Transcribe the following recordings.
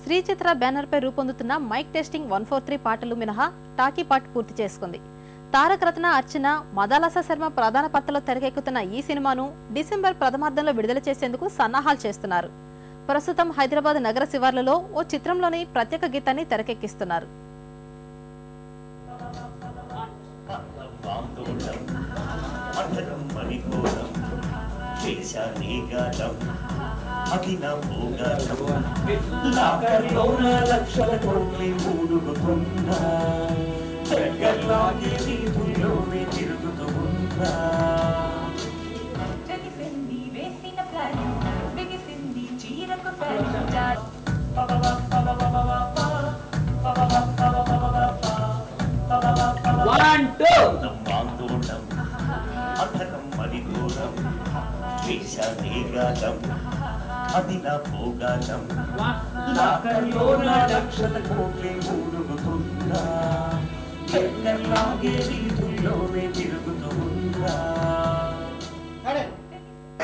శ్రీ చిత్ర banner పై రూపొందుతున్న mic testing 143 పాటలు మినహా టాకీ పార్ట్ పూర్తి చేసుకుంది. తారక రత్న, అర్చన, మదాలస శర్మ ప్రధాన పాత్రలో తెరకెక్కుతున్న ఈ సినిమాను డిసెంబర్ ప్రథమార్థంలో విడుదల చేసేందుకు సన్నాహాలు చేస్తున్నారు. ప్రస్తుతం హైదరాబాద్ నగర శివార్లలో ఓ చిత్రంలోని ప్రత్యేక గీతాన్ని తెరకెక్కిస్తున్నారు.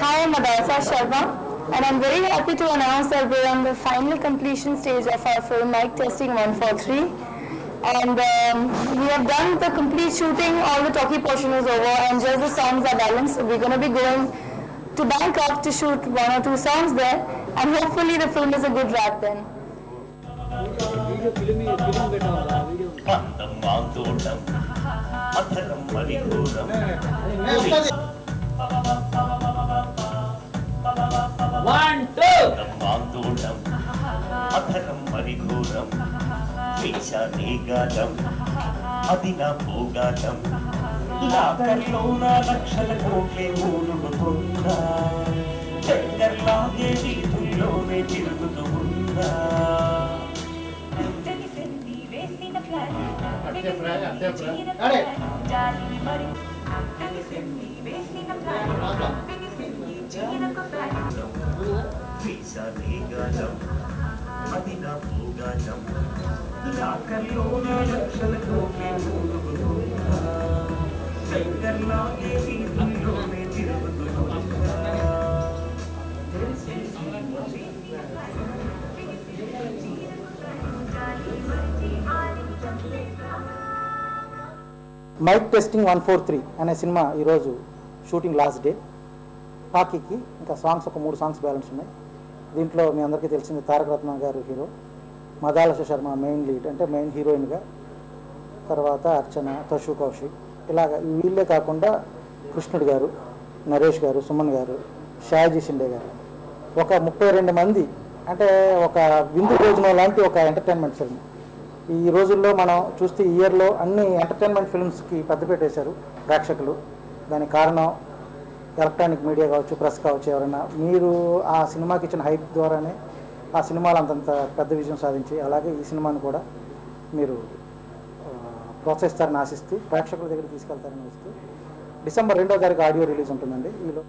Hi, I'm Madalasha Sharma, and I'm very happy to announce that we're on the final completion stage of our film Mic Testing 143. And we have done the complete shooting, all the talkie portion is over, and just the songs are balanced. So we're going to be going to Bangkok to shoot 1 or 2 songs there, and hopefully the film is a good wrap then. Mic testing 143 అనే cinema ఈరోజు shooting last day. టాకీకి ఇంకా songs ఒక 3 songs balance ఉన్నాయి. దీంట్లో మీ అందరికీ తెలిసింది తారక రత్న గారు hero, Madalasa Sharma main lead అంటే మెయిన్ హీరోయిన్గా, తర్వాత అర్చన, తషు కౌశిక్, ఇలాగ వీళ్ళే కాకుండా కృష్ణుడు గారు, నరేష్ గారు, సుమన్ గారు, షాజీ షిండే గారు, ఒక 32 మంది, అంటే ఒక విందు భోజనం లాంటి ఒక ఎంటర్టైన్మెంట్ ఫిల్మ్. ఈ రోజుల్లో మనం చూస్తే ఈ ఇయర్లో అన్ని ఎంటర్టైన్మెంట్ ఫిల్మ్స్కి పెద్దపీట వేశారు ప్రేక్షకులు. దానికి కారణం ఎలక్ట్రానిక్ మీడియా కావచ్చు, ప్రెస్ కావచ్చు. ఎవరైనా మీరు ఆ సినిమాకి ఇచ్చిన హైప్ ద్వారానే ఆ సినిమాలు అంతంత పెద్ద విజయం సాధించి, అలాగే ఈ సినిమాను కూడా మీరు ప్రోత్సహిస్తారని ఆశిస్తూ, ప్రేక్షకుల దగ్గర తీసుకెళ్తారని ఆశిస్తూ డిసెంబర్ 2వ తారీఖు ఆడియో రిలీజ్ ఉంటుందండి. ఈలో